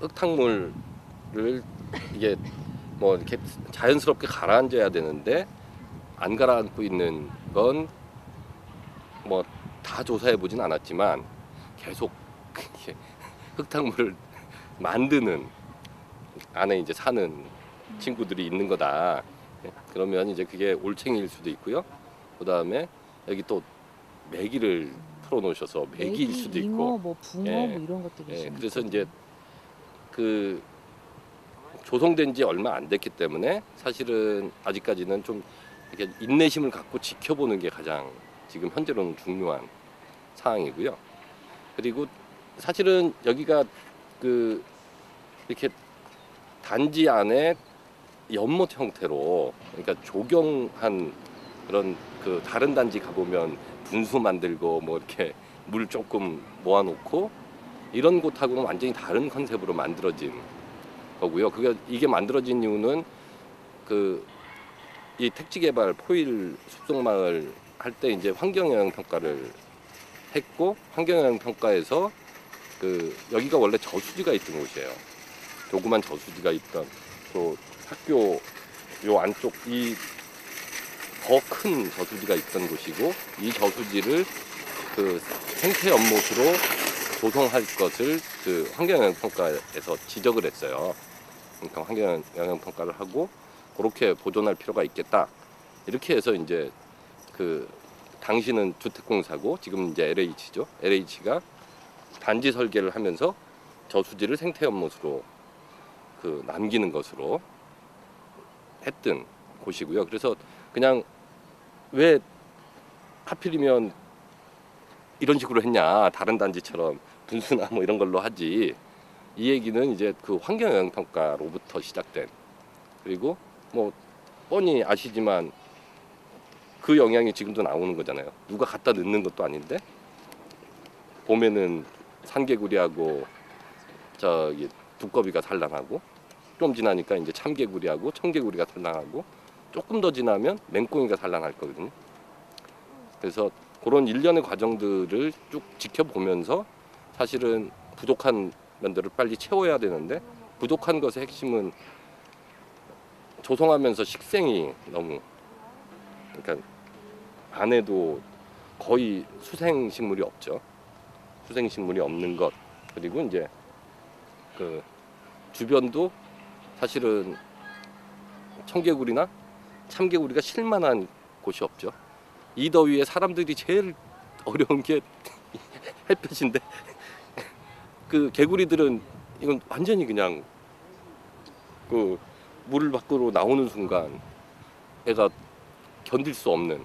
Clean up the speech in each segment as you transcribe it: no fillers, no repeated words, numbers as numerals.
흙탕물을 이게 뭐 이렇게 자연스럽게 가라앉아야 되는데 안 가라앉고 있는 건 뭐 다 조사해 보진 않았지만 계속 이렇게 흙탕물을 만드는 안에 이제 사는 친구들이 있는 거다. 그러면 이제 그게 올챙이일 수도 있고요. 그 다음에 여기 또 메기를 풀어놓으셔서 메기일 수도 있고. 잉어, 뭐 붕어, 예, 뭐 이런 것들이 예, 있습니다. 그래서 이제 그 조성된 지 얼마 안 됐기 때문에 사실은 아직까지는 좀 이렇게 인내심을 갖고 지켜보는 게 가장 지금 현재로는 중요한 상황이고요. 그리고 사실은 여기가 그 이렇게 단지 안에 연못 형태로, 그러니까 조경한 그런 그 다른 단지 가보면 분수 만들고 뭐 이렇게 물 조금 모아놓고 이런 곳하고는 완전히 다른 컨셉으로 만들어진 거고요. 이게 만들어진 이유는 그 이 택지개발 포일 숲속마을 할 때 이제 환경영향 평가를 했고, 환경영향 평가에서 그 여기가 원래 저수지가 있던 곳이에요. 조그만 저수지가 있던, 또 학교 요 안쪽 이 더 큰 저수지가 있던 곳이고, 이 저수지를 그 생태 연못으로 조성할 것을 그 환경영향 평가에서 지적을 했어요. 그러니까 환경영향 평가를 하고 그렇게 보존할 필요가 있겠다. 이렇게 해서 이제 그 당시는 주택공사고 지금 이제 LH죠. LH가 단지 설계를 하면서 저수지를 생태연못으로 그 남기는 것으로 했던 곳이고요. 그래서 그냥 왜 하필이면 이런 식으로 했냐, 다른 단지처럼 분수나 뭐 이런 걸로 하지. 이 얘기는 이제 그 환경영향평가로부터 시작된, 그리고 뭐 뻔히 아시지만 그 영향이 지금도 나오는 거잖아요. 누가 갖다 넣는 것도 아닌데 봄에는 산개구리하고 저기 두꺼비가 산란하고, 좀 지나니까 이제 참개구리하고 청개구리가 산란하고, 조금 더 지나면 맹꽁이가 산란할 거거든요. 그래서 그런 일련의 과정들을 쭉 지켜보면서 사실은 부족한 면들을 빨리 채워야 되는데, 부족한 것의 핵심은 조성하면서 식생이 너무, 그러니까 안에도 거의 수생식물이 없죠. 수생식물이 없는 것, 그리고 이제 그 주변도 사실은 청개구리나 참개구리가 실만한 곳이 없죠. 이 더위에 사람들이 제일 어려운 게 햇볕인데 그 개구리들은 이건 완전히 그냥 그 물 밖으로 나오는 순간 애가 견딜 수 없는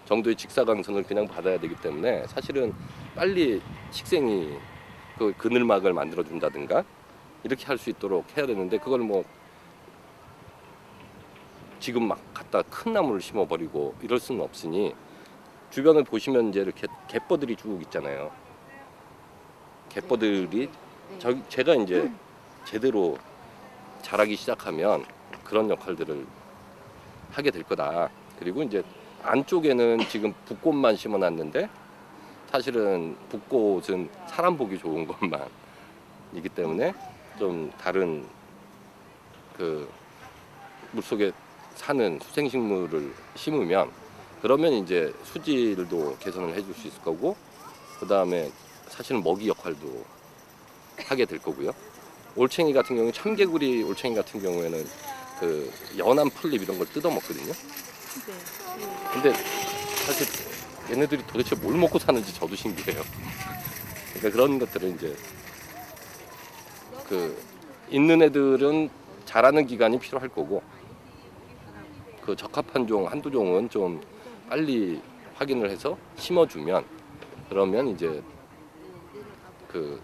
정도의 직사광선을 그냥 받아야 되기 때문에 사실은 빨리 식생이 그 그늘막을 만들어 준다든가 이렇게 할 수 있도록 해야 되는데, 그걸 뭐 지금 막 갖다 큰 나무를 심어버리고 이럴 수는 없으니, 주변을 보시면 이제 이렇게 갯벌들이 쭉 있잖아요. 갯벌들이 제가 이제 제대로 자라기 시작하면 그런 역할들을 하게 될 거다. 그리고 이제 안쪽에는 지금 붓꽃만 심어놨는데 사실은 붓꽃은 사람 보기 좋은 것만이기 때문에 좀 다른 그 물속에 사는 수생식물을 심으면, 그러면 이제 수질도 개선을 해줄 수 있을 거고, 그 다음에 사실은 먹이 역할도 하게 될 거고요. 올챙이 같은 경우에, 참개구리 올챙이 같은 경우에는 그 연한 풀잎 이런 걸 뜯어 먹거든요. 근데 사실 얘네들이 도대체 뭘 먹고 사는지 저도 신기해요. 그러니까 그런 것들은 이제 그 있는 애들은 자라는 기간이 필요할 거고, 그 적합한 종 한두 종은 좀 빨리 확인을 해서 심어주면, 그러면 이제 그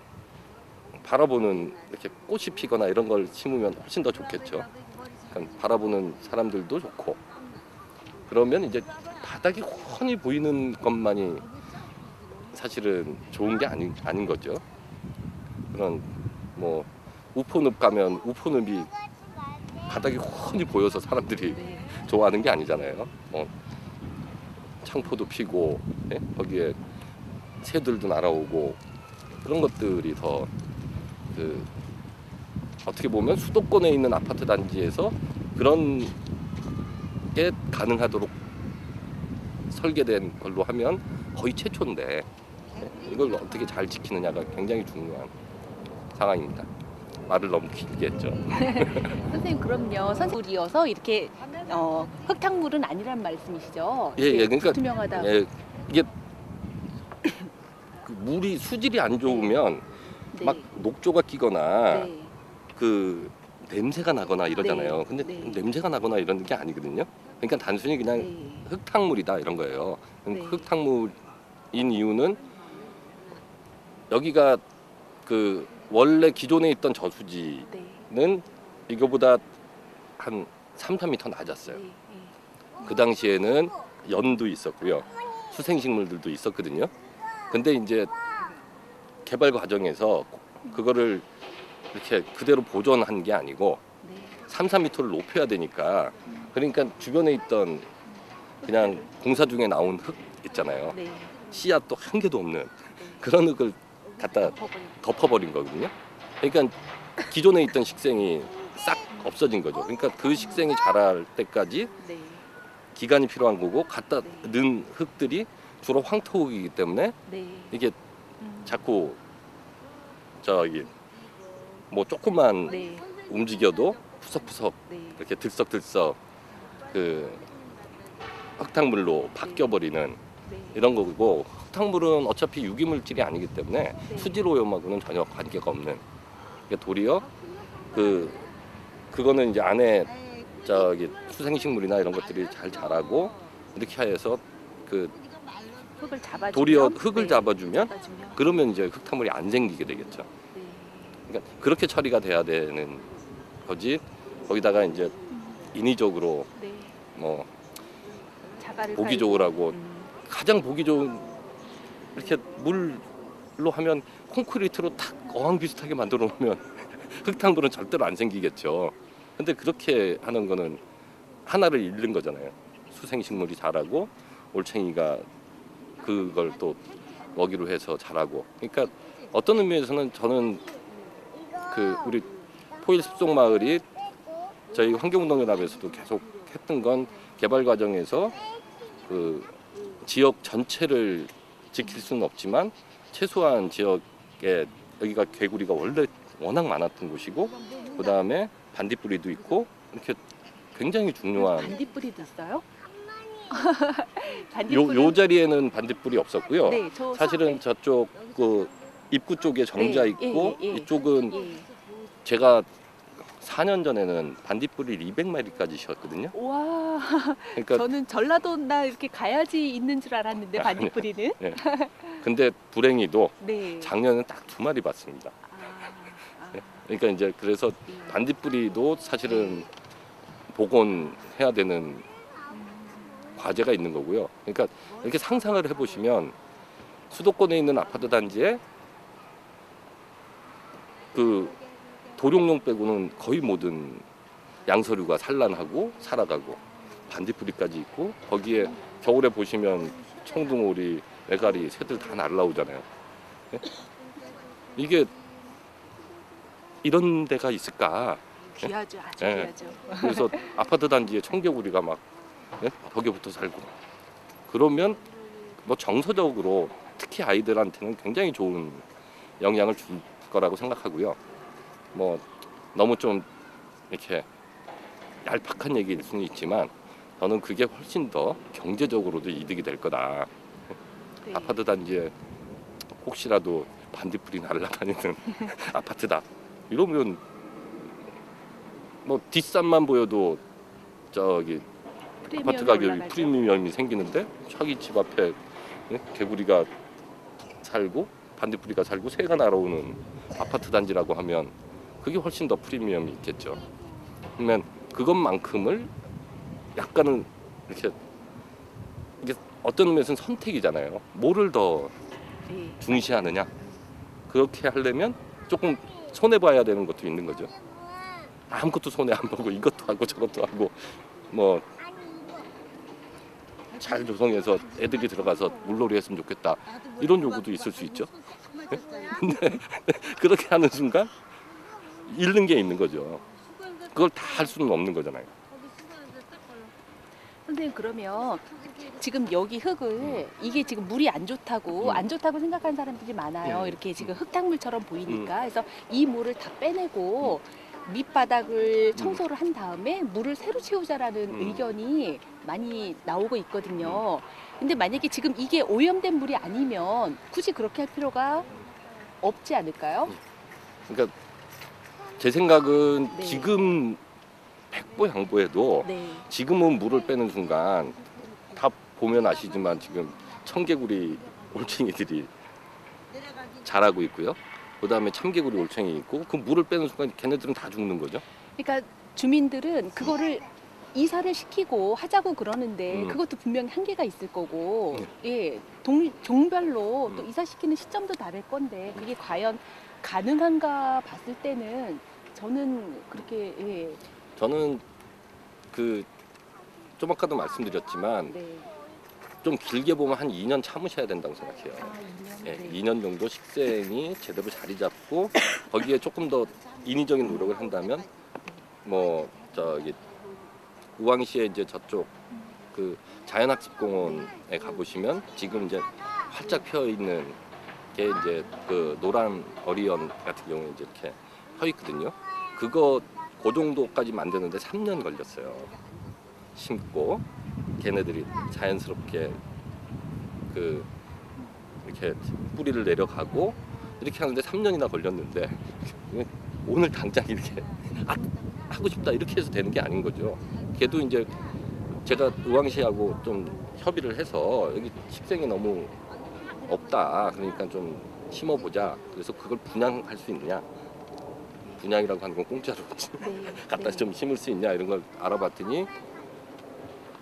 바라보는 이렇게 꽃이 피거나 이런 걸 심으면 훨씬 더 좋겠죠. 그러니까 바라보는 사람들도 좋고, 그러면 이제 바닥이 훤히 보이는 것만이 사실은 좋은 게 아닌 거죠. 그런 뭐 우포늪 가면 우포늪이 바닥이 훤히 보여서 사람들이 좋아하는 게 아니잖아요. 창포도 피고, 예? 거기에 새들도 날아오고, 그런 것들이 더 그 어떻게 보면 수도권에 있는 아파트 단지에서 그런 게 가능하도록 설계된 걸로 하면 거의 최초인데 이걸 어떻게 잘 지키느냐가 굉장히 중요한 상황입니다. 말을 너무 길게 했죠. 선생님 그럼요. 선물이어서 이렇게 흙탕물은 아니란 말씀이시죠? 예, 예, 그러니까 투명하다. 예, 이게 그 물이 수질이 안 좋으면 네. 막 녹조가 끼거나 네. 그 냄새가 나거나 이러잖아요. 네. 근데 네. 냄새가 나거나 이런 게 아니거든요. 그러니까 단순히 그냥 네. 흙탕물이다 이런 거예요. 네. 흙탕물인 이유는 여기가 그 원래 기존에 있던 저수지는 네. 이거보다 한 3, 4m 낮았어요. 네. 그 당시에는 연도 있었고요. 수생식물들도 있었거든요. 근데 이제 개발 과정에서 그거를 이렇게 그대로 보존한 게 아니고 네. 3, 4m를 높여야 되니까 그러니까 주변에 있던 그냥 공사 중에 나온 흙 있잖아요. 네. 씨앗도 한 개도 없는 그런 흙을 갖다 덮어버린 거거든요. 그러니까 기존에 있던 식생이 싹 없어진 거죠. 그러니까 그 식생이 자랄 때까지 네. 기간이 필요한 거고 갖다 네. 넣은 흙들이 주로 황토흙이기 때문에 네. 이게 자꾸 저기 뭐 조금만 네. 움직여도 푸석푸석 네. 이렇게 들썩들썩 그 흙탕물로 바뀌어버리는 네. 이런 거고 흙탕물은 어차피 유기물질이 아니기 때문에 네. 수질 오염하고는 전혀 관계가 없는 그러니까 도리어 그거는 이제 안에 저기 수생식물이나 이런 것들이 잘 자라고 이렇게 해서 그 흙을 잡아주면 도리어 흙을 네. 잡아주면 잡아주면 그러면 이제 흙탕물이 안 생기게 되겠죠. 네. 그러니까 그렇게 처리가 돼야 되는 거지. 거기다가 이제 인위적으로 네. 뭐 자갈을 보기 갈고. 좋으라고 가장 보기 좋은 이렇게 물로 하면 콘크리트로 탁 어항 비슷하게 만들어 놓으면 흙탕물은 절대로 안 생기겠죠. 근데 그렇게 하는 거는 하나를 잃는 거잖아요. 수생식물이 자라고 올챙이가 그걸 또 먹이로 해서 자라고. 그러니까 어떤 의미에서는 저는 그 우리 포일 숲속 마을이 저희 환경운동연합에서도 계속 했던 건 개발 과정에서 그 지역 전체를 지킬 수는 없지만 최소한 지역에 여기가 개구리가 원래 워낙 많았던 곳이고 그 다음에 반딧불이도 있고 이렇게 굉장히 중요한 반딧불이도 있어요? 요 자리에는 반딧불이 없었고요. 네, 저 사실은 저쪽 그 입구 쪽에 정자 네, 있고 예, 예, 예. 이쪽은 예. 제가 4년 전에는 반딧불이 200마리까지 셨거든요. 와, 그러니까 저는 전라도나 이렇게 가야지 있는 줄 알았는데 아니요. 반딧불이는. 예. 근데 불행히도 네. 작년에 딱 2마리 봤습니다. 아, 그러니까 이제 그래서 반딧불이도 사실은 복원해야 되는 과제가 있는 거고요. 그러니까 이렇게 상상을 해보시면 수도권에 있는 아파트 단지에 그 도룡뇽 빼고는 거의 모든 양서류가 산란하고 살아가고 반딧불이까지 있고 거기에 겨울에 보시면 청둥오리, 메가리, 새들 다 날라오잖아요. 예? 이게 이런 데가 있을까? 귀하죠, 아주 예. 귀하죠. 그래서 아파트 단지에 청개구리가 막 벽에 붙어 살고 그러면 뭐 정서적으로 특히 아이들한테는 굉장히 좋은 영향을 줄 거라고 생각하고요. 뭐 너무 좀 이렇게 얄팍한 얘기일 수는 있지만 저는 그게 훨씬 더 경제적으로도 이득이 될 거다. 네. 아파트 단지에 혹시라도 반딧불이 날아다니는 아파트다 이러면 뭐 뒷산만 보여도 저기 아파트 가격이 올라가죠. 프리미엄이 생기는데 자기 집 앞에 개구리가 살고 반딧불이가 살고 새가 날아오는 아파트 단지라고 하면 그게 훨씬 더 프리미엄이 있겠죠. 그러면 그것만큼을 약간은 이렇게 이게 어떤 의미에서는 선택이잖아요. 뭐를 더 네. 중시하느냐 그렇게 하려면 조금 손해 봐야 되는 것도 있는 거죠. 아무것도 손해 안 보고 이것도 하고 저것도 하고 뭐 잘 조성해서 애들이 들어가서 물놀이 했으면 좋겠다 이런 요구도 있을 수 있죠. 근데 그렇게 하는 순간 잃는 게 있는 거죠. 그걸 다 할 수는 없는 거잖아요. 선생님 그러면 지금 여기 흙을 이게 지금 물이 안 좋다고 안 좋다고 생각하는 사람들이 많아요. 이렇게 지금 흙탕물처럼 보이니까 그래서 이 물을 다 빼내고 밑바닥을 청소를 한 다음에 물을 새로 채우자라는 의견이 많이 나오고 있거든요. 근데 만약에 지금 이게 오염된 물이 아니면 굳이 그렇게 할 필요가 없지 않을까요? 그러니까 제 생각은 네. 지금 백보양보해도 네. 지금은 물을 빼는 순간 다 보면 아시지만 지금 청개구리 올챙이들이 자라고 있고요. 그다음에 참개구리 올챙이 있고 그 물을 빼는 순간 걔네들은 다 죽는 거죠. 그러니까 주민들은 그거를 이사를 시키고 하자고 그러는데 그것도 분명히 한계가 있을 거고 예, 종별로 또 이사시키는 시점도 다를 건데 그게 과연 가능한가 봤을 때는 저는 그렇게 예, 저는 좀 아까도 말씀드렸지만 네. 좀 길게 보면 한 2년 참으셔야 된다고 생각해요. 아, 2년. 예, 네. 2년 정도 식생이 제대로 자리 잡고 거기에 조금 더 인위적인 노력을 한다면 뭐 저기 우왕시에 이제 저쪽 그 자연학습공원에 가보시면 지금 이제 활짝 펴 있는 게 이제 그 노란 어리언 같은 경우에 이제 이렇게 펴 있거든요. 그 정도까지 만드는데 3년 걸렸어요. 심고 걔네들이 자연스럽게 이렇게 뿌리를 내려가고 이렇게 하는데 3년이나 걸렸는데 오늘 당장 이렇게 하고 싶다 이렇게 해서 되는 게 아닌 거죠. 걔도 이제 제가 의왕시하고 좀 협의를 해서 여기 식생이 너무 없다. 그러니까 좀 심어보자. 그래서 그걸 분양할 수 있냐? 분양이라고 하는 건 공짜로 네. 갖다 네. 좀 심을 수 있냐 이런 걸 알아봤더니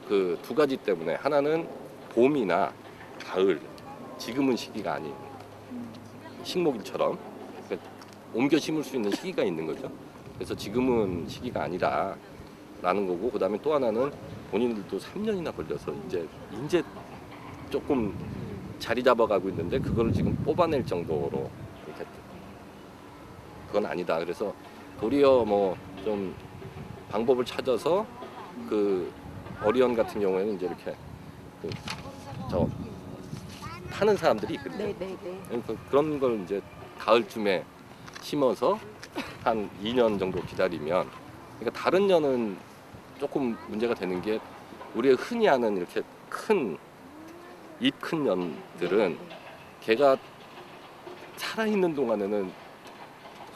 그 두 가지 때문에 하나는 봄이나 가을 지금은 시기가 아닌 식목일처럼 그러니까 옮겨 심을 수 있는 시기가 있는 거죠. 그래서 지금은 시기가 아니라라는 거고 그다음에 또 하나는 본인들도 3년이나 걸려서 이제 조금 자리 잡아가고 있는데 그거를 지금 뽑아낼 정도로 이렇게 그건 아니다. 그래서 도리어 뭐 좀 방법을 찾아서 그 어리언 같은 경우에는 이제 이렇게 타는 사람들이 있거든요. 네, 네, 네. 그러니까 그런 걸 이제 가을쯤에 심어서 한 2년 정도 기다리면 그러니까 다른 년은 조금 문제가 되는 게 우리가 흔히 아는 이렇게 잎 큰 년들은 걔가 살아있는 동안에는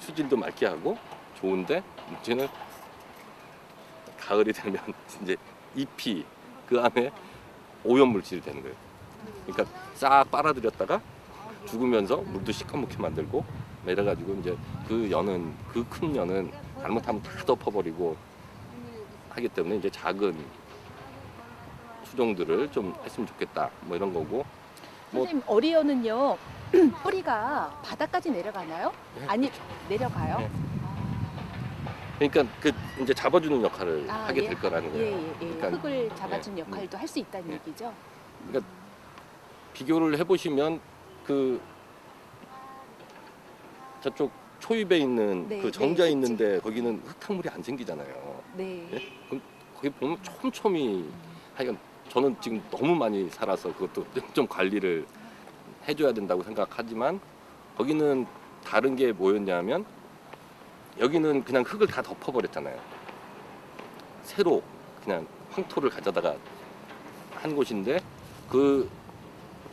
수질도 맑게 하고 좋은데 문제는 가을이 되면 이제 잎이 그 안에 오염 물질이 되는 거예요. 그러니까 싹 빨아들였다가 죽으면서 물도 시커멓게 만들고 이래가지고 이제 그 큰 년은 잘못하면 다 덮어버리고 하기 때문에 이제 작은 수종들을 좀 했으면 좋겠다 뭐 이런 거고. 뭐 선생님 어리언은요 뿌리가 바닥까지 내려가나요? 네, 아니 그렇죠. 내려가요? 네. 그러니까 이제 잡아주는 역할을 아, 하게 예. 될 거라는 거예요. 예, 예, 예. 그러니까 흙을 잡아준 역할도 할 수 있다는 예. 얘기죠. 그러니까 비교를 해보시면 저쪽 초입에 있는 네, 그 정자 네, 있는데 거기는 흙탕물이 안 생기잖아요. 네. 예? 그럼 거기 보면 촘촘히 하여간 저는 지금 너무 많이 살아서 그것도 좀 관리를 해줘야 된다고 생각하지만 거기는 다른 게 뭐였냐면 여기는 그냥 흙을 다 덮어버렸잖아요. 새로 그냥 황토를 가져다가 한 곳인데 그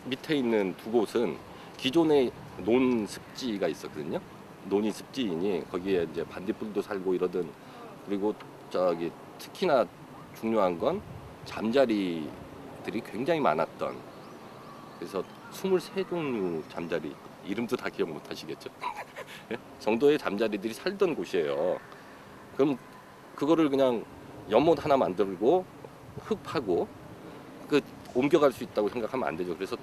밑에 있는 두 곳은 기존에 논 습지가 있었거든요. 논이 습지이니 거기에 이제 반딧불도 살고 이러던 그리고 저기 특히나 중요한 건 잠자리들이 굉장히 많았던 그래서 23종류 잠자리 이름도 다 기억 못 하시겠죠? 정도의 잠자리들이 살던 곳이에요. 그럼 그거를 그냥 연못 하나 만들고 흙 파고 옮겨갈 수 있다고 생각하면 안 되죠. 그래서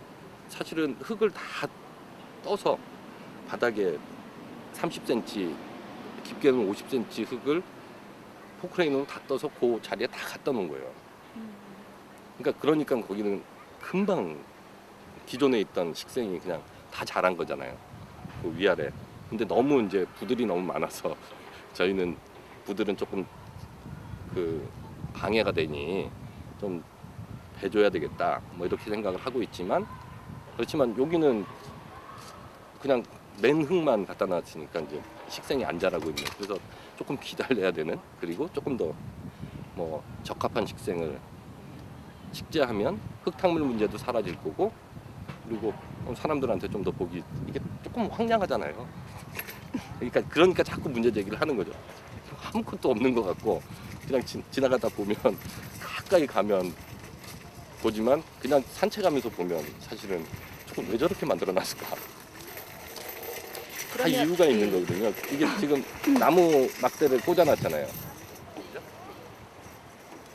사실은 흙을 다 떠서 바닥에 30cm 깊게는 50cm 흙을 포크레인으로 다 떠서 그 자리에 다 갖다 놓은 거예요. 그러니까 거기는 금방 기존에 있던 식생이 그냥 다 자란 거잖아요. 그 위아래. 근데 너무 이제 부들이 너무 많아서 저희는 부들은 조금 그 방해가 되니 좀 해줘야 되겠다 뭐 이렇게 생각을 하고 있지만 그렇지만 여기는 그냥 맨 흙만 갖다 놨으니까 이제 식생이 안 자라고 있는 그래서 조금 기다려야 되는 그리고 조금 더 뭐 적합한 식생을 식재하면 흙탕물 문제도 사라질 거고 그리고 사람들한테 좀 더 보기 이게 조금 황량하잖아요. 그러니까 자꾸 문제 제기를 하는 거죠. 아무것도 없는 것 같고 그냥 지나가다 보면 가까이 가면 보지만 그냥 산책하면서 보면 사실은 조금 왜 저렇게 만들어 놨을까? 다 이유가 있는 거거든요. 이게 지금 나무 막대를 꽂아놨잖아요.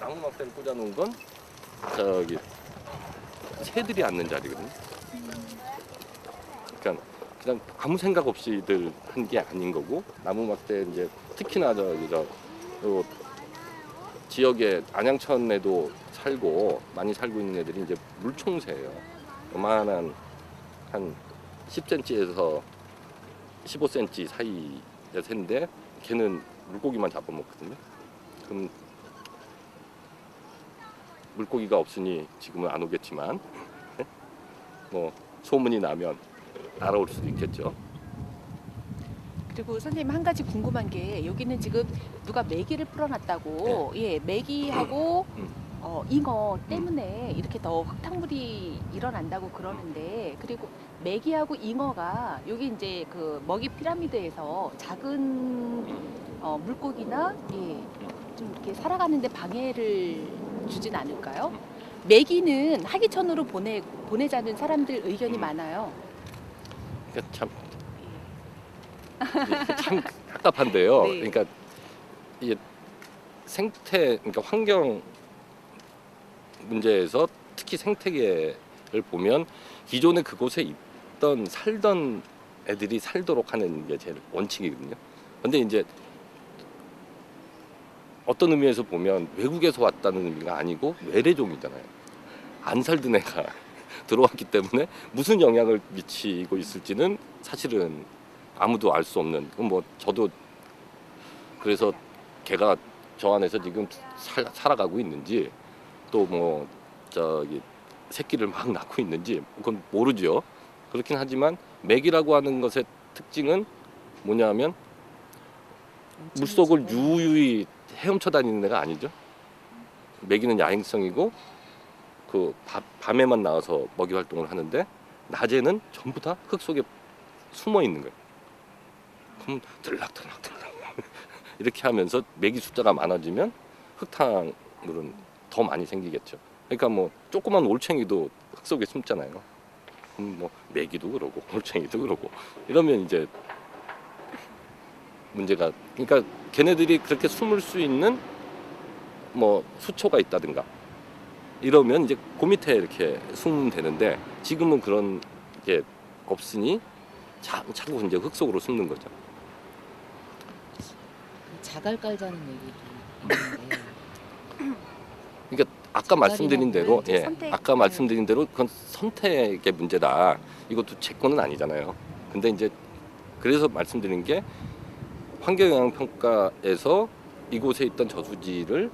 나무 막대를 꽂아놓은 건 저기 새들이 앉는 자리거든요. 그러니까 그냥 아무 생각 없이들 한 게 아닌 거고 나무 막대 이제 특히나 저 지역에 안양천에도 많이 살고 있는 애들이 이제 물총새예요. 요만한 한 10cm에서 15cm 사이의 새인데 걔는 물고기만 잡아먹거든요. 그럼 물고기가 없으니 지금은 안 오겠지만 뭐 소문이 나면 날아올 수도 있겠죠. 그리고 선생님 한 가지 궁금한 게 여기는 지금 누가 메기를 풀어놨다고 예 메기하고 잉어 때문에 이렇게 더 흙탕물이 일어난다고 그러는데 그리고 메기하고 잉어가 여기 이제 그 먹이 피라미드에서 작은 물고기나 좀 이렇게 살아가는데 방해를 주진 않을까요? 메기는 하기천으로 보내자는 사람들 의견이 많아요. 그러니까 참 답답한데요. 네. 그러니까 이게 그러니까 환경 문제에서 특히 생태계를 보면 기존에 그곳에 살던 애들이 살도록 하는 게 제일 원칙이거든요. 근데 이제 어떤 의미에서 보면 외국에서 왔다는 의미가 아니고 외래종이잖아요. 안 살던 애가 들어왔기 때문에 무슨 영향을 미치고 있을지는 사실은 아무도 알 수 없는. 뭐 저도 그래서 걔가 저 안에서 지금 살아가고 있는지 또 뭐 저기 새끼를 막 낳고 있는지 그건 모르죠. 그렇긴 하지만 맥이라고 하는 것의 특징은 뭐냐면 물속을 유유히 헤엄쳐 다니는 애가 아니죠. 메기는 야행성이고 그 밤에만 나와서 먹이 활동을 하는데 낮에는 전부 다 흙 속에 숨어 있는 거예요. 그럼 들락들락 이렇게 하면서 메기 숫자가 많아지면 흙탕물은 더 많이 생기겠죠. 그러니까 뭐 조그만 올챙이도 흙 속에 숨잖아요. 뭐 메기도 그러고 올챙이도 그러고 이러면 이제 문제가 그러니까 걔네들이 그렇게 숨을 수 있는 뭐 수초가 있다든가 이러면 이제 그 밑에 이렇게 숨으면 되는데 지금은 그런 게 없으니 자꾸 이제 흙 속으로 숨는 거죠. 자갈 깔자는 얘기도 있는데 그러니까 아까 말씀드린 대로 아까 네. 말씀드린 대로 그건 선택의 문제다. 이것도 제 거는 아니잖아요. 근데 이제 그래서 말씀드린 게 환경영향평가에서 이곳에 있던 저수지를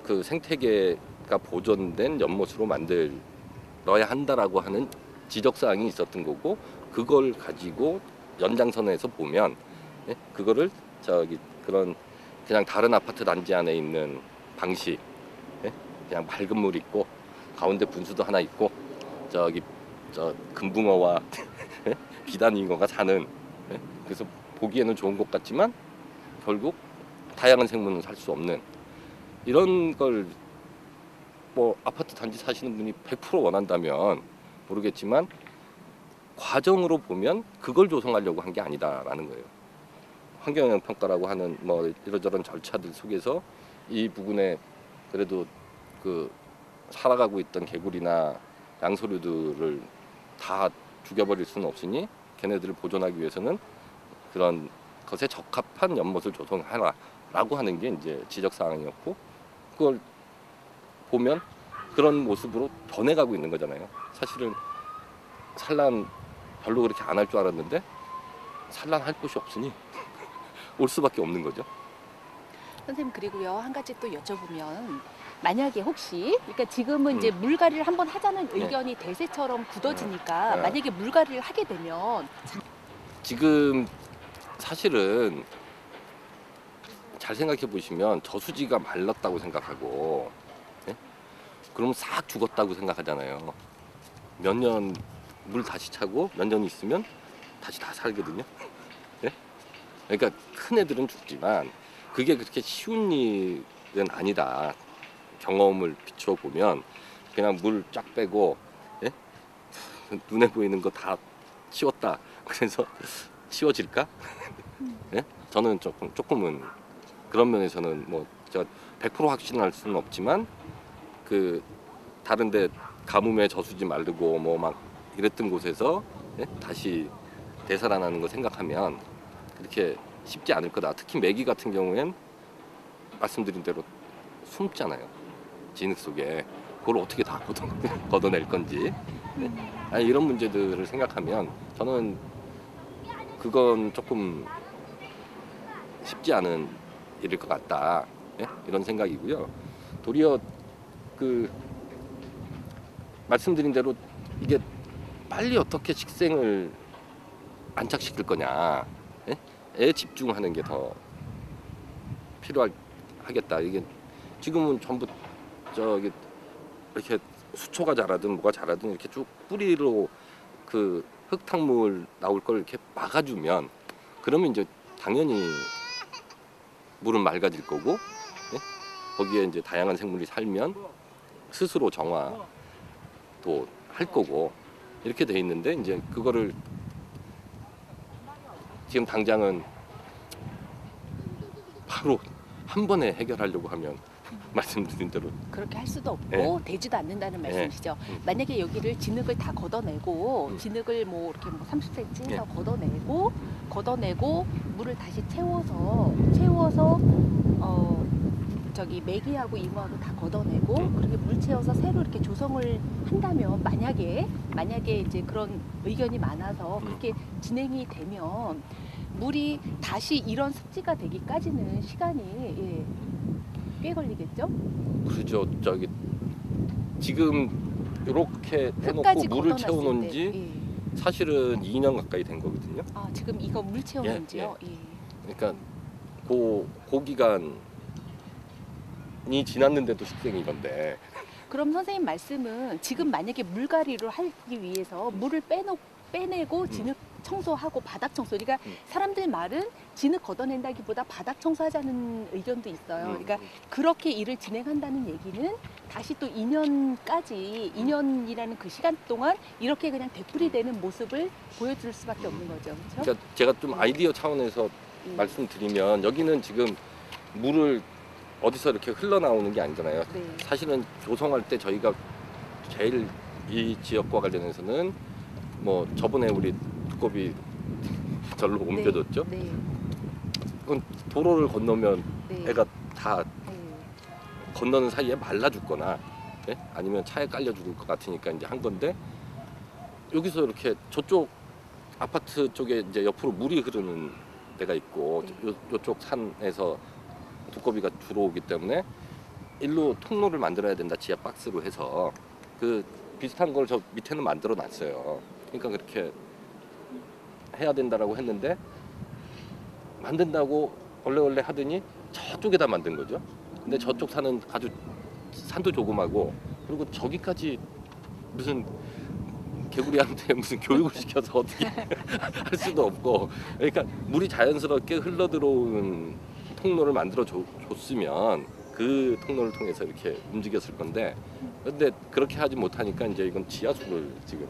그 생태계가 보존된 연못으로 만들어야 한다라고 하는 지적사항이 있었던 거고 그걸 가지고 연장선에서 보면 그거를 그런 그냥 다른 아파트 단지 안에 있는 방식 그냥 맑은 물 있고 가운데 분수도 하나 있고 저 금붕어와 비단잉어가 사는 그래서 보기에는 좋은 곳 같지만 결국 다양한 생물은 살 수 없는 이런 걸 뭐 아파트 단지 사시는 분이 100% 원한다면 모르겠지만 과정으로 보면 그걸 조성하려고 한 게 아니다라는 거예요. 환경영향평가라고 하는 뭐 이러저런 절차들 속에서 이 부분에 그래도 그 살아가고 있던 개구리나 양서류들을 다 죽여버릴 수는 없으니 걔네들을 보존하기 위해서는 그런 것에 적합한 연못을 조성하라라고 하는 게 이제 지적사항이었고 그걸 보면 그런 모습으로 변해가고 있는 거잖아요. 사실은 산란 별로 그렇게 안 할 줄 알았는데 산란할 곳이 없으니 올 수밖에 없는 거죠. 선생님 그리고요 한 가지 또 여쭤보면 만약에 혹시 그러니까 지금은 이제 물갈이를 한번 하자는 의견이 대세처럼 굳어지니까 네. 만약에 물갈이를 하게 되면 지금 사실은 잘 생각해 보시면 저수지가 말랐다고 생각하고 예? 그러면 싹 죽었다고 생각하잖아요. 몇 년 물 다시 차고 몇 년 있으면 다시 다 살거든요. 예? 그러니까 큰 애들은 죽지만 그게 그렇게 쉬운 일은 아니다. 경험을 비춰 보면 그냥 물 쫙 빼고 예? 눈에 보이는 거 다 치웠다. 그래서 치워질까? 예? 저는 조금은 그런 면에서는 뭐 제가 100% 확신할 수는 없지만 그 다른데 가뭄에 저수지 마르고 뭐 막 이랬던 곳에서 예? 다시 되살아나는 거 생각하면 그렇게 쉽지 않을 거다. 특히 메기 같은 경우엔 말씀드린 대로 숨잖아요. 진흙 속에 그걸 어떻게 다 걷어낼 건지 아니, 이런 문제들을 생각하면 저는 그건 조금 쉽지 않은 일일 것 같다. 예? 이런 생각이고요. 도리어 그 말씀드린 대로 이게 빨리 어떻게 식생을 안착시킬 거냐, 예? 에 집중하는 게 더 필요하겠다. 이게 지금은 전부 저기 이렇게 수초가 자라든 뭐가 자라든 이렇게 쭉 뿌리로 그 흙탕물 나올 걸 이렇게 막아주면 그러면 이제 당연히 물은 맑아질 거고 예? 거기에 이제 다양한 생물이 살면 스스로 정화도 할 거고 이렇게 돼 있는데 이제 그거를 지금 당장은 바로 한 번에 해결하려고 하면 말씀드린 대로 그렇게 할 수도 없고 되지도 않는다는 말씀이시죠. 만약에 여기를 진흙을 다 걷어내고 진흙을 뭐 이렇게 뭐 30cm 해서 걷어내고 물을 다시 채워서 저기 메기하고 이모하고 다 걷어내고 그렇게 물 채워서 새로 이렇게 조성을 한다면 만약에 이제 그런 의견이 많아서 그렇게 진행이 되면 물이 다시 이런 습지가 되기까지는 시간이 꽤 걸리겠죠? 그렇죠. 저기 지금 이렇게 해놓고 흙까지 물을 걷어놨을 채워놓은 때, 지 사실은 2년 가까이 된 거거든요. 아 지금 이거 물 채우는 지요? 그러니까 그 기간이 지났는데도 식생이 이런데 그럼 선생님 말씀은 지금 만약에 물갈이를 하기 위해서 물을 빼내고 진흙 청소하고 바닥 청소. 그러니까 사람들 말은 진흙 걷어낸다기보다 바닥 청소하자는 의견도 있어요. 그러니까 그렇게 일을 진행한다는 얘기는 다시 또 2년이라는 그 시간 동안 이렇게 그냥 되풀이되는 모습을 보여줄 수밖에 없는 거죠. 그렇죠? 그러니까 제가 좀 아이디어 차원에서 말씀드리면 여기는 지금 물을 어디서 이렇게 흘러나오는 게 아니잖아요. 네. 사실은 조성할 때 저희가 제일 이 지역과 관련해서는 뭐 저번에 우리 두꺼비 절로 옮겨졌죠. 네. 그건 도로를 건너면 네. 애가 다 네. 건너는 사이에 말라 죽거나 예? 아니면 차에 깔려 죽을 것 같으니까 이제 한 건데 여기서 이렇게 저쪽 아파트 쪽에 이제 옆으로 물이 흐르는 데가 있고 요쪽 산에서 두꺼비가 주로 오기 때문에 일로 통로를 만들어야 된다. 지하 박스로 해서 그 비슷한 걸 저 밑에는 만들어 놨어요. 그러니까 그렇게 해야 된다라고 했는데 만든다고 원래 하더니 저쪽에다 만든 거죠. 근데 저쪽 산은 아주 산도 조그마고 그리고 저기까지 무슨 개구리한테 무슨 교육을 시켜서 어떻게 할 수도 없고 그러니까 물이 자연스럽게 흘러 들어오는 통로를 만들어 줬으면 그 통로를 통해서 이렇게 움직였을 건데 근데 그렇게 하지 못하니까 이제 이건 지하수를 지금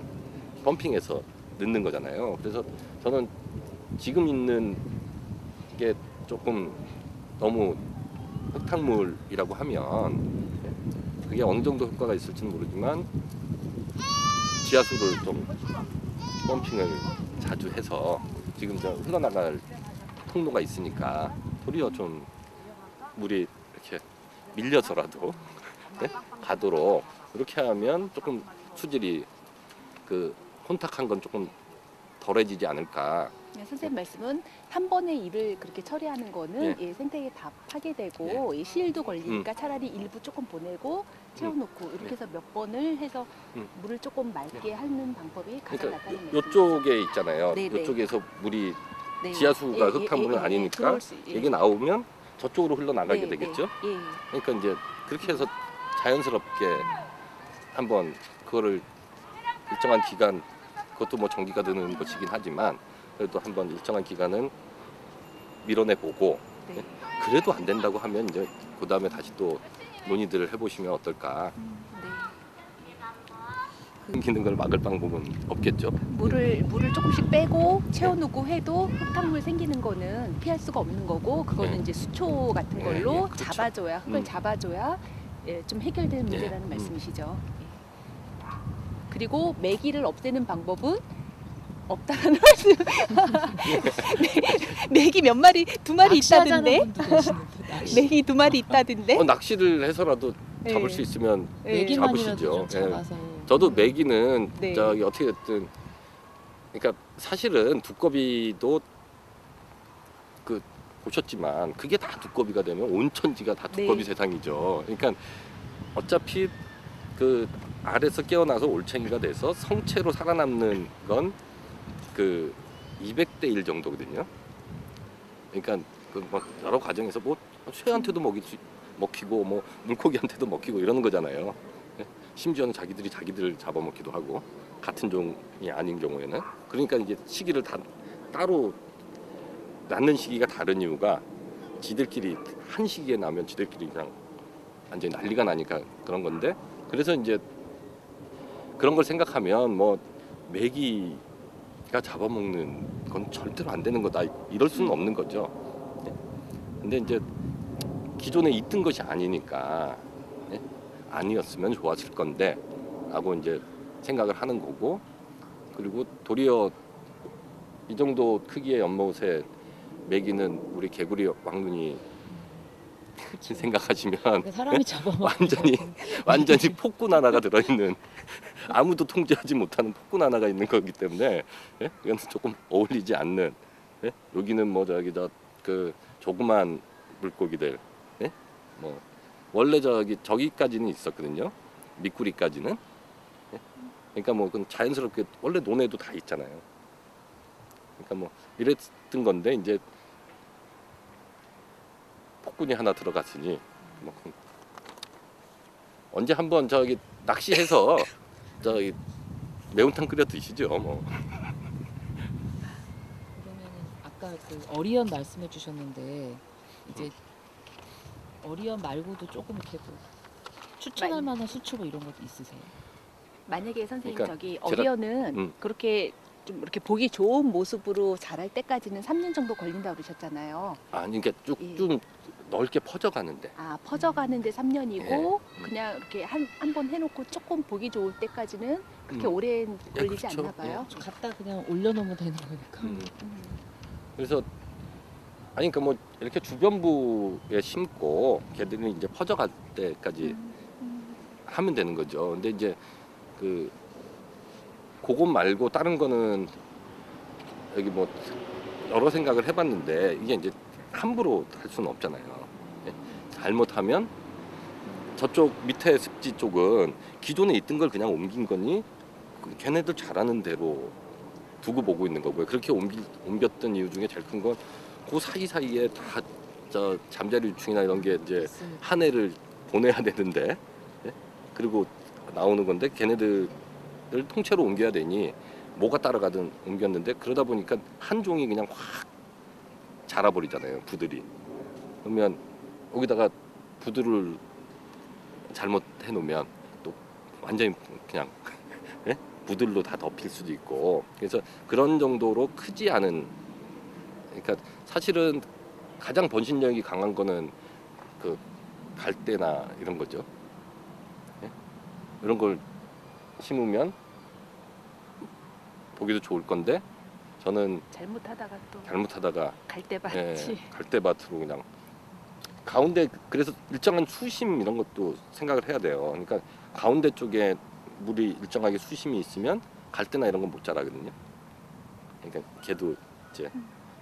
펌핑해서 넣는 거잖아요. 그래서 저는 지금 있는 게 조금 너무 흙탕물이라고 하면 그게 어느 정도 효과가 있을지는 모르지만 지하수를 좀 펌핑을 자주 해서 지금 저 흘러나갈 통로가 있으니까 도리어 좀 물이 이렇게 밀려서라도 네? 가도록 그렇게 하면 조금 수질이 그 혼탁한 건 조금 덜해지지 않을까 선생님 말씀은 한 번에 일을 그렇게 처리하는 거는 예, 생태계 다 파괴되고 예, 실도 걸리니까 차라리 일부 조금 보내고 채워놓고 이렇게 해서 몇 번을 해서 물을 조금 맑게 하는 방법이 가장 그러니까 낫다는 요쪽에 있잖아요. 네네. 요쪽에서 물이 네. 지하수가 예, 흙탕물은 예, 예, 아니니까 들어올 수- 예. 이게 나오면 저쪽으로 흘러나가게 네, 되겠죠. 네, 예. 그러니까 이제 그렇게 해서 자연스럽게 한번 그거를 일정한 기간, 그것도 뭐 전기가 드는 것이긴 하지만 그래도 한번 일정한 기간은 밀어내보고 네. 그래도 안 된다고 하면 이제 그 다음에 다시 또 논의들을 해보시면 어떨까. 네. 생기는 걸 막을 방법은 없겠죠. 물을 조금씩 빼고 채워놓고 해도 흙탕물 생기는 거는 피할 수가 없는 거고 그거는 네. 이제 수초 같은 네, 걸로 예, 그렇죠. 잡아줘야 흙을 음. 잡아줘야 예, 좀 해결되는 문제라는 음. 말씀이시죠. 예. 그리고 매기를 없애는 방법은 없다라는 말씀. 매기 몇 마리, 두 마리 낚시하자는 있다던데. 분도 계시는데 낚시. 매기 두 마리 있다던데. 낚시를 해서라도 잡을 네. 수 있으면 예. 메기만이라도 잡으시죠. 좀 예. 잡아서. 저도 메기는 네. 저기 어떻게 됐든 그러니까 사실은 두꺼비도 그 보셨지만 그게 다 두꺼비가 되면 온 천지가 다 두꺼비 네. 세상이죠. 그러니까 어차피 그 알에서 깨어나서 올챙이가 돼서 성체로 살아남는 건 그 200대 1 정도거든요. 그러니까 그 막 여러 과정에서 뭐 쇠한테도 먹히고 뭐 물고기한테도 먹히고 이러는 거잖아요. 심지어는 자기들을 잡아먹기도 하고 같은 종이 아닌 경우에는. 그러니까 이제 시기를 다 따로 낳는 시기가 다른 이유가 지들끼리 한 시기에 나면 지들끼리 그냥 완전히 난리가 나니까 그런 건데, 그래서 이제 그런 걸 생각하면 뭐 메기가 잡아먹는 건 절대로 안 되는 거다 이럴 수는 없는 거죠. 근데 이제 기존에 있던 것이 아니니까 아니었으면 좋았을 건데 라고 이제 생각을 하는 거고, 그리고 도리어 이 정도 크기의 연못에 메기는 우리 개구리 왕눈이 생각하시면 그러니까 사람이 잡아먹. 완전히 폭군 하나가 들어있는, 아무도 통제하지 못하는 폭군 하나가 있는 거기 때문에 이건 조금 어울리지 않는. 여기는 뭐 저기 그 조그만 물고기들, 뭐 원래 저기까지는 있었거든요. 미꾸리까지는. 그러니까 뭐 그건 자연스럽게 원래 논에도 다 있잖아요. 그러니까 뭐 이랬던 건데 이제 폭군이 하나 들어갔으니 뭐 언제 한번 저기 낚시해서 저기 매운탕 끓여 드시죠. 뭐. 그러면은 아까 그 어리언 말씀해 주셨는데 이제 어리언 말고도 조금 이렇게 뭐 추천할 만한 수초 뭐 이런 것도 있으세요? 만약에 선생님 그러니까 저기 제가- 어리언은 그렇게 좀 이렇게 보기 좋은 모습으로 자랄 때까지는 3년 정도 걸린다고 그러셨잖아요. 아니 그러니까 예. 좀 넓게 퍼져가는데. 아 퍼져가는데 3년이고 예. 그냥 이렇게 한 번 해놓고 조금 보기 좋을 때까지는 그렇게 음. 오래 걸리지 그렇죠. 않나 봐요. 갖다 그냥 올려놓으면 되는 거니까. 음. 음. 그래서 아니 그러니까 뭐 이렇게 주변부에 심고 걔들이 이제 퍼져갈 때까지 하면 되는 거죠. 근데 이제 그것 말고 다른 거는 여기 뭐 여러 생각을 해봤는데 이게 이제 함부로 할 수는 없잖아요. 잘못하면 저쪽 밑에 습지 쪽은 기존에 있던 걸 그냥 옮긴 거니 걔네들 잘하는 대로 두고 보고 있는 거고요. 그렇게 옮겼던 이유 중에 제일 큰 건 그 사이사이에 다 저 잠자리 유충이나 이런 게 이제 한 해를 보내야 되는데, 그리고 나오는 건데 걔네들을 통째로 옮겨야 되니 뭐가 따라가든 옮겼는데, 그러다 보니까 한 종이 그냥 확 자라버리잖아요, 부들이. 그러면 여기다가 부들을 잘못 해놓으면 또 완전히 그냥 부들로 다 덮일 수도 있고, 그래서 그런 정도로 크지 않은, 그러니까 사실은 가장 번식력이 강한 거는 그 갈대나 이런 거죠. 이런 걸 심으면 보기도 좋을 건데, 저는 잘못하다가 또 잘못하다가 갈대밭이 갈대밭으로 그냥 가운데, 그래서 일정한 수심 이런 것도 생각을 해야 돼요. 그러니까 가운데 쪽에 물이 일정하게 수심이 있으면 갈대나 이런 건 못 자라거든요. 그러니까 걔도 이제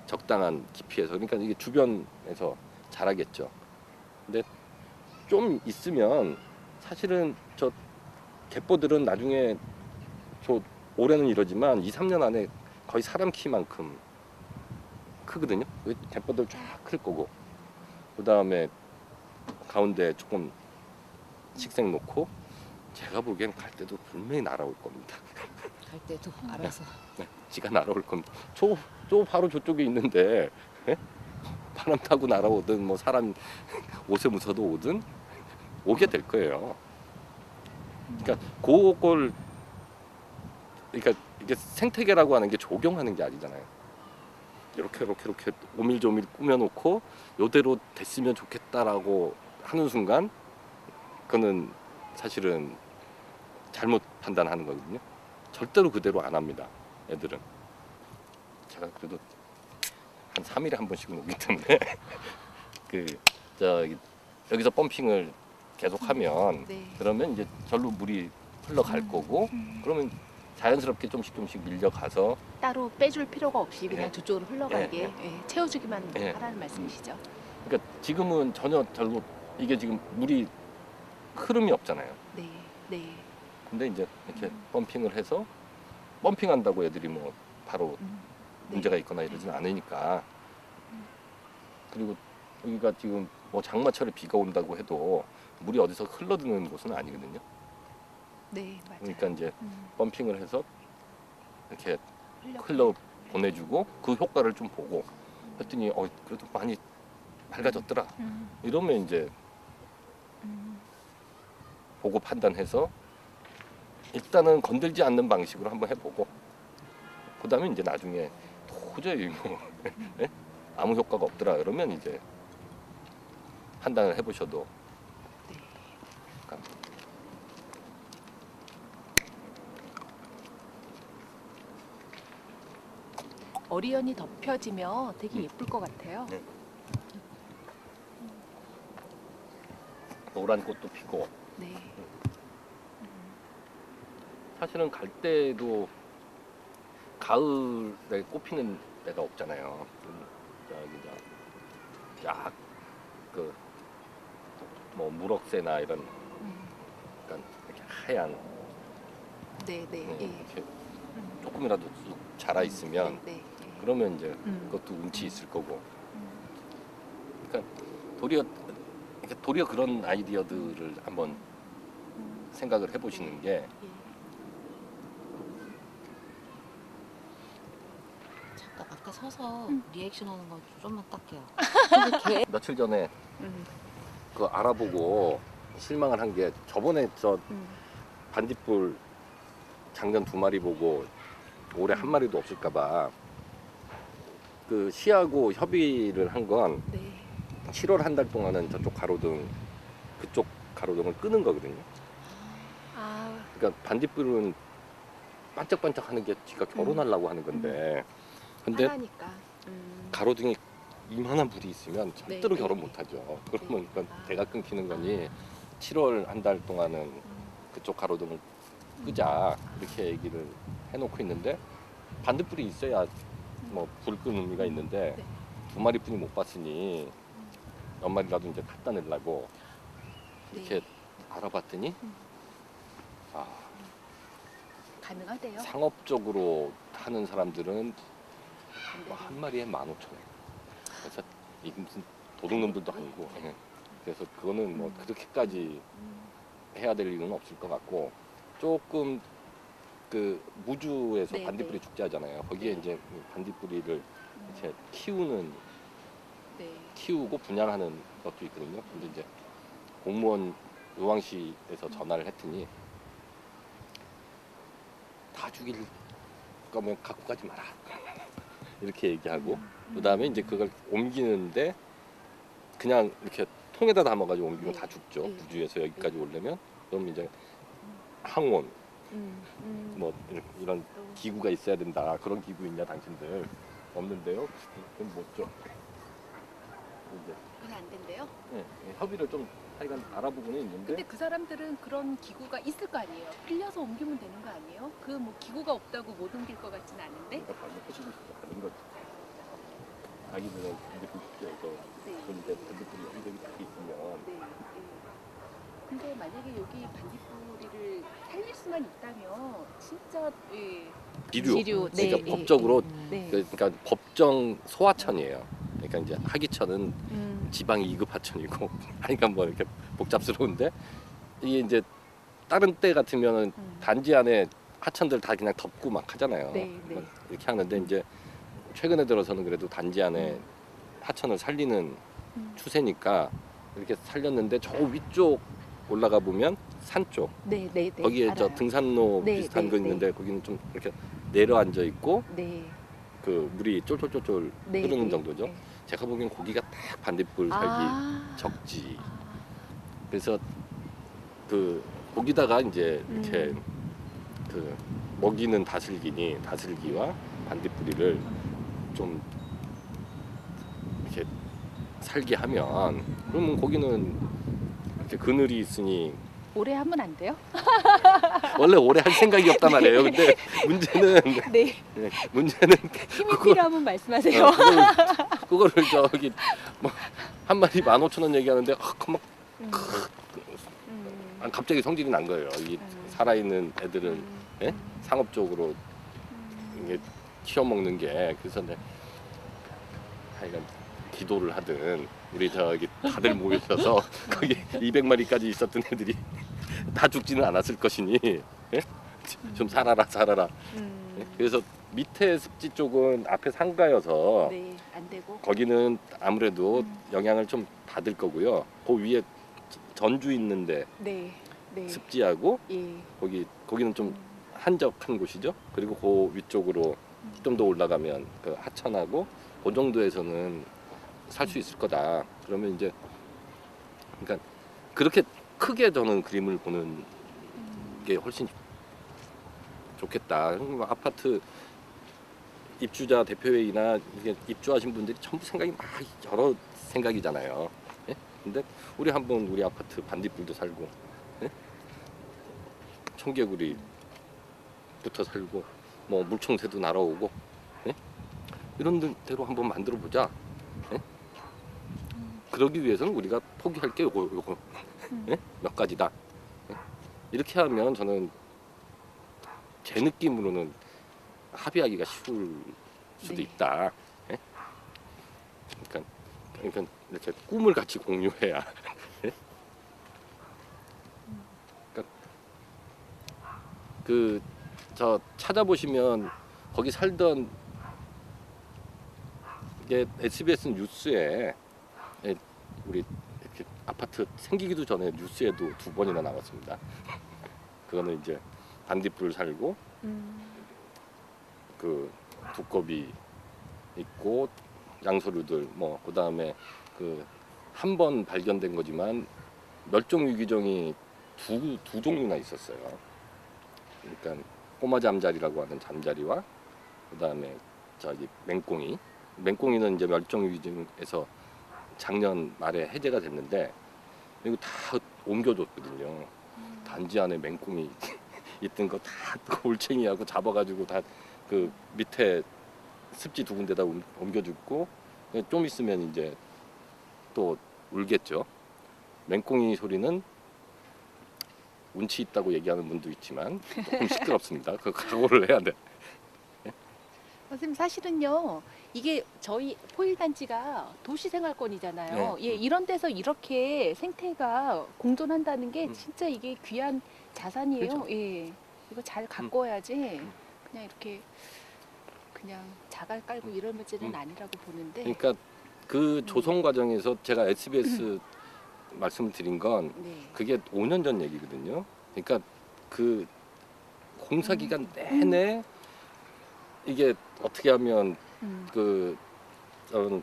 적당한 깊이에서 그러니까 이게 주변에서 자라겠죠. 근데 좀 있으면 사실은 저 갯벌들은 나중에 저 올해는 이러지만 2, 3년 안에 거의 사람 키만큼 크거든요. 갯벌들 쫙 클 거고 그 다음에 가운데 조금 식생 놓고 제가 보기엔 갈 때도 분명히 날아올 겁니다. 갈 때도 알아서. 네, 지가 날아올 겁니다. 저 바로 저쪽에 있는데 예? 바람 타고 날아오든 뭐 사람 옷에 묻어도 오든 오게 될 거예요. 그러니까 그걸 그러니까 이게 생태계라고 하는 게 조경하는 게 아니잖아요. 이렇게 오밀조밀 꾸며놓고 요대로 됐으면 좋겠다라고 하는 순간 그거는 사실은 잘못 판단하는 거거든요. 절대로 그대로 안 합니다. 애들은. 제가 그래도 한 3일에 한 번씩은 오기 때문에 여기서 펌핑을 계속하면 네. 그러면 이제 절로 물이 흘러갈 거고 그러면 자연스럽게 조금씩 밀려가서 따로 빼줄 필요가 없이 그냥 예. 저쪽으로 흘러가게 예, 예, 채워주기만 예. 하라는 말씀이시죠. 그러니까 지금은 전혀 절로 이게 지금 물이 흐름이 없잖아요. 네, 네. 근데 이제 이렇게 펌핑을 해서 펌핑한다고 애들이 뭐 바로 네. 문제가 있거나 이러진 않으니까 그리고 여기가 지금 뭐 장마철에 비가 온다고 해도 물이 어디서 흘러드는 곳은 아니거든요. 네, 맞아요. 그러니까 이제 음, 펌핑을 해서 이렇게 흘려. 흘러 보내주고 그 효과를 좀 보고 했더니 그래도 많이 밝아졌더라. 이러면 이제 보고 판단해서 일단은 건들지 않는 방식으로 한번 해보고 그 다음에 이제 나중에 도저히 뭐 예? 아무 효과가 없더라 그러면 이제 판단을 해보셔도 네. 갑니다. 어리연이 덮여지면 되게 예쁠 것 같아요. 네. 노란 꽃도 피고 네. 사실은 갈 때도 가을에 꽃 피는 데가 없잖아요. 저기 쫙그 뭐 무럭새나 이런 약간 이렇게 하얀 네, 네. 예. 이렇게 조금이라도 쑥 자라 있으면 네, 네. 예. 그러면 이제 그것도 운치 있을 거고. 그러니까 도리어 그런 아이디어들을 한번 생각을 해보시는 게 예. 잠깐 아까 서서 리액션 하는 거 좀만 딱해요. 며칠 전에 그 알아보고 실망을 한 게 저번에 저 반딧불 작년 2마리 보고 올해 1마리도 없을까봐 그 시하고 협의를 한 건 네. 7월 한 달 동안은 저쪽 가로등 그쪽 가로등을 끄는 거거든요. 아, 그러니까 반딧불은 반짝반짝하는 게 지가 결혼하려고 하는 건데 근데 하나니까. 가로등이 이만한 불이 있으면 절대로 네, 결혼 네. 못하죠. 그러면 그건 아. 대가 끊기는 거니 7월 한 달 동안은 그쪽 가로등을 끄자 이렇게 얘기를 해놓고 있는데 반딧불이 있어야 뭐 불 끄는 의미가 있는데 네. 2마리뿐이 못 봤으니 몇 마리라도 이제 갖다 내려고 이렇게 네. 알아봤더니 아, 가능하대요. 상업적으로 하는 사람들은 안 뭐 돼요. 한 마리에 15,000원. 그래서 이게 무슨 도둑놈들도 아니고 예. 그래서 그거는 뭐 그렇게까지 해야 될 일은 없을 것 같고 조금 그 무주에서 네, 반딧불이 네. 축제하잖아요. 거기에 네. 이제 반딧불이를 이렇게 네. 키우고 분양하는 것도 있거든요. 근데 이제 공무원 의왕시에서 전화를 했더니 다 죽일 거면 갖고 가지 마라 이렇게 얘기하고 그 다음에 이제 그걸 옮기는데 그냥 이렇게 통에다 담아가지고 옮기면 네. 다 죽죠. 네. 무주에서 여기까지 오려면 그럼 이제 항원 뭐 이런 기구가 있어야 된다. 그런 기구 있냐 당신들? 없는데요. 그럼 뭐죠? 이제 그건 안 된대요. 예, 협의를 좀 하여간 알아보고는 있는데 근데 그 사람들은 그런 기구가 있을 거 아니에요. 빌려서 옮기면 되는 거 아니에요? 그 뭐 기구가 없다고 못 옮길 것 같진 않은데. 그러니까 방금 하시고 싶어 하는 거지. 자기들은 이제 보십시오. 그런데 반딧불이 여기저기 다 있으면 네. 근데 만약에 여기 반딧불이를 살릴 수만 있다면 진짜 지류, 네, 그러니까 법적으로 네. 그러니까 법정 소하천이에요. 그러니까 이제 하기천은 지방 2급 하천이고 하니까 뭐 이렇게 복잡스러운데 이게 이제 다른 때 같으면은 단지 안에 하천들 다 그냥 덮고 막 하잖아요. 네, 네. 막 이렇게 하는데 이제 최근에 들어서는 그래도 단지 안에 하천을 살리는 추세니까 이렇게 살렸는데 저 위쪽 올라가 보면 산 쪽 네, 네, 네. 거기에 저 알아요. 등산로 네, 비슷한 네, 거 있는데 거기는 좀 이렇게 내려앉아 있고 네. 그 물이 쫄쫄쫄쫄 네, 흐르는 네, 정도죠. 네. 제가 보기엔 고기가 딱 반딧불 살기 적지. 그래서 그 거기다가 이제 이렇게 그 먹이는 다슬기와 반딧불이를 좀 이렇게 살게 하면 그러면 거기는 이렇게 그늘이 있으니 올해 하면 안 돼요? 원래 오래 할 생각이 없단 말이에요. 근데 문제는 네. 문제는 힘이 그거- 필요하면 말씀하세요. 그거를 저기 뭐 한 마리 15,000원 얘기하는데 막 갑자기 성질이 난 거예요. 이 살아있는 애들은 예? 상업적으로 이게 키워먹는 게 그래서 이제 하여간 기도를 하든 우리 저기 다들 모여서 거기 200마리까지 있었던 애들이 다 죽지는 않았을 것이니 예? 좀 살아라 예? 그래서 밑에 습지 쪽은 앞에 상가여서 네, 안 되고. 거기는 아무래도 영향을 좀 받을 거고요. 그 위에 전주 있는데 네. 네. 습지하고 예. 거기는 좀 한적한 곳이죠. 그리고 그 위쪽으로 좀 더 올라가면 그 하천하고 그 정도에서는 살 수 있을 거다. 그러면 이제 그러니까 그렇게 크게 저는 그림을 보는 게 훨씬 좋겠다. 뭐 아파트 입주자 대표회의나 이게 입주하신 분들이 전부 생각이 막 여러 생각이잖아요. 예? 근데 우리 한번 우리 아파트 반딧불도 살고 예? 청개구리부터 살고 뭐 물총새도 날아오고 예? 이런 대로 한번 만들어 보자. 예? 그러기 위해서는 우리가 포기할 게 요거 예? 몇 가지다. 예? 이렇게 하면 저는 제 느낌으로는 합의하기가 쉬울 수도 네. 있다. 예? 그러니까 이렇게 꿈을 같이 공유해야. 예? 그러니까 그 저 찾아보시면 거기 살던 이게 SBS 뉴스에 예, 우리 이렇게 아파트 생기기도 전에 뉴스에도 2번이나 나왔습니다. 그거는 이제 반딧불 살고 그 두꺼비 있고 양서류들 뭐 그다음에 그 한 번 발견된 거지만 멸종 위기종이 두 종류나 있었어요. 그러니까 꼬마 잠자리라고 하는 잠자리와 그다음에 저기 맹꽁이는 이제 멸종 위기종에서 작년 말에 해제가 됐는데 이거 다 옮겨줬거든요. 단지 안에 맹꽁이 있던 거 다 올챙이하고 잡아가지고 다 그 밑에 습지 2군데다 옮겨주고 좀 있으면 이제 또 울겠죠. 맹꽁이 소리는 운치 있다고 얘기하는 분도 있지만 조금 시끄럽습니다. 그 각오를 해야 돼. 선생님 사실은요 이게 저희 포일단지가 도시생활권이잖아요. 네. 예, 이런 데서 이렇게 생태가 공존한다는 게 진짜 이게 귀한 자산이에요. 그렇죠. 예, 이거 잘 가꿔야지 그냥 이렇게 그냥 자갈 깔고 이러지는 아니라고 보는데. 그러니까 그 조성 과정에서 제가 SBS 말씀을 드린 건 네. 그게 5년 전 얘기거든요. 그러니까 그 공사 기간 내내 이게 어떻게 하면 그 저런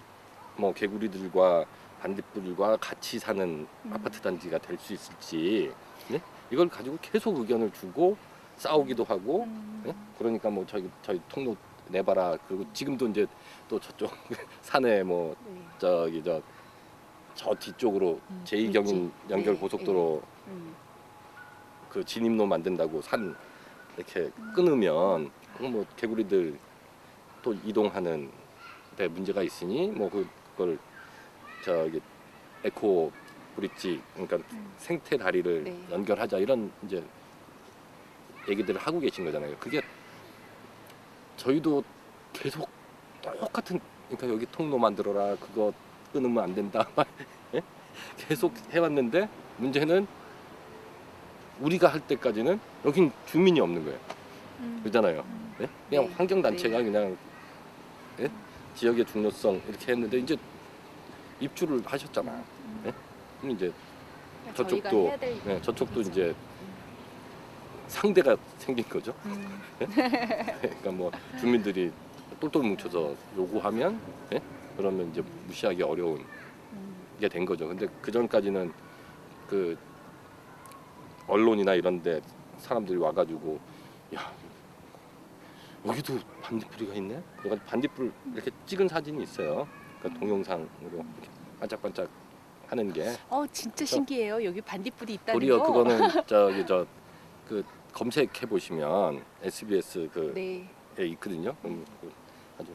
뭐 개구리들과 반딧불과 같이 사는 아파트 단지가 될 수 있을지 네? 이걸 가지고 계속 의견을 주고 싸우기도 하고 네? 그러니까 뭐 저희 통로 내봐라 그리고 지금도 이제 또 저쪽 산에 뭐 네. 저기 저 뒤쪽으로 제2경인 연결 네, 고속도로 음. 그 진입로 만든다고 산 이렇게 끊으면 뭐 개구리들 또 이동하는 대 문제가 있으니 뭐 그걸 저기 에코 브릿지 그러니까 생태 다리를 네. 연결하자 이런 이제 얘기들을 하고 계신 거잖아요. 그게 저희도 계속 똑같은 그러니까 여기 통로 만들어라 그거 끊으면 안 된다 예? 계속 해왔는데 문제는 우리가 할 때까지는 여긴 주민이 없는 거예요. 그러잖아요. 예? 그냥 네. 환경단체가 네. 그냥 예? 지역의 중요성 이렇게 했는데 이제 입주를 하셨잖아. 예? 그럼 이제 저희가 저쪽도 해야 될 예, 저쪽도 그렇죠. 이제 상대가 생긴 거죠. 음. 그러니까 뭐 주민들이 똘똘 뭉쳐서 요구하면 예? 그러면 이제 무시하기 어려운 게 된 거죠. 근데 그 전까지는 그 언론이나 이런데 사람들이 와가지고 야 여기도 반딧불이가 있네. 그래가지고 반딧불 이렇게 찍은 사진이 있어요. 그러니까 동영상으로 이렇게 반짝반짝 하는 게 진짜 신기해요. 여기 반딧불이 있다는 도리어 거. 그거는 저기 그 검색해 보시면 SBS 네. 에 있거든요. 아주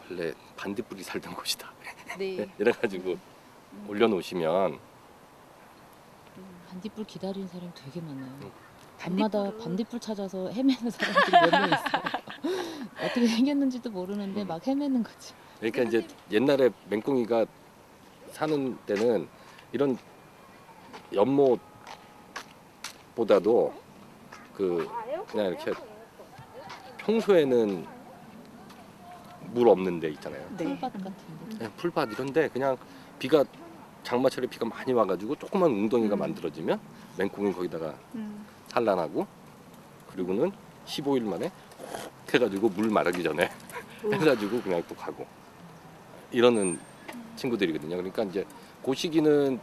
원래 반딧불이 살던 곳이다. 네. 이래가지고 올려놓으시면 반딧불 기다리는 사람이 되게 많아요. 음. 밤마다 반딧불은- 반딧불 찾아서 헤매는 사람들이 몇 명 있어요. 어떻게 생겼는지도 모르는데 막 헤매는 거지. 그러니까 이제 옛날에 맹꽁이가 사는 때는 이런 연못보다도 그냥 이렇게 평소에는 물 없는 데 있잖아요. 네. 풀밭 같은데. 네, 풀밭 이런데 그냥 비가 장마철에 비가 많이 와가지고 조그만 웅덩이가 만들어지면 맹꽁이 거기다가 음. 산란하고 그리고는 15일 만에 훅 해가지고 물 마르기 전에 해가지고 그냥 또 가고 이러는 친구들이거든요. 그러니까 이제 그 시기는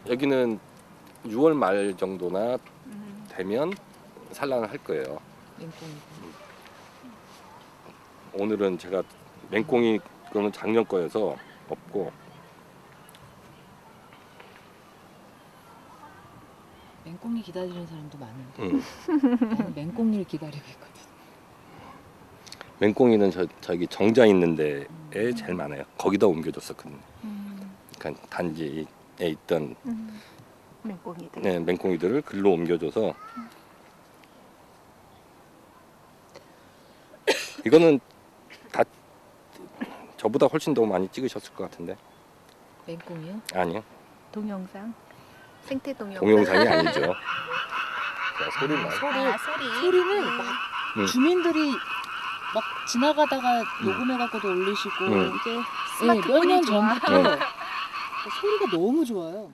여기는 6월 말 정도나 되면 산란을 할 거예요. 맹꽁이. 오늘은 제가 맹꽁이 그거는 작년 거여서 없고 맹꽁이 기다리는 사람도 많은데 음. 나는 맹꽁이를 기다리고 있거든. 맹꽁이는 저기 정자 있는 데에 제일 많아요. 거기다 옮겨줬었거든요. 그러니까 단지에 있던 맹꽁이들. 네, 맹꽁이들을 글로 옮겨줘서 이거는 다 저보다 훨씬 더 많이 찍으셨을 것 같은데 맹꽁이요? 아니요 동영상. 생태 동영상. 동영상이 아니죠. 그냥 소리만 소리는 막 음. 주민들이 막 지나가다가 녹음해갖고도 올리시고 음. 이게 스마트폰이 몇 년 좋아. 전부터 소리가 너무 좋아요.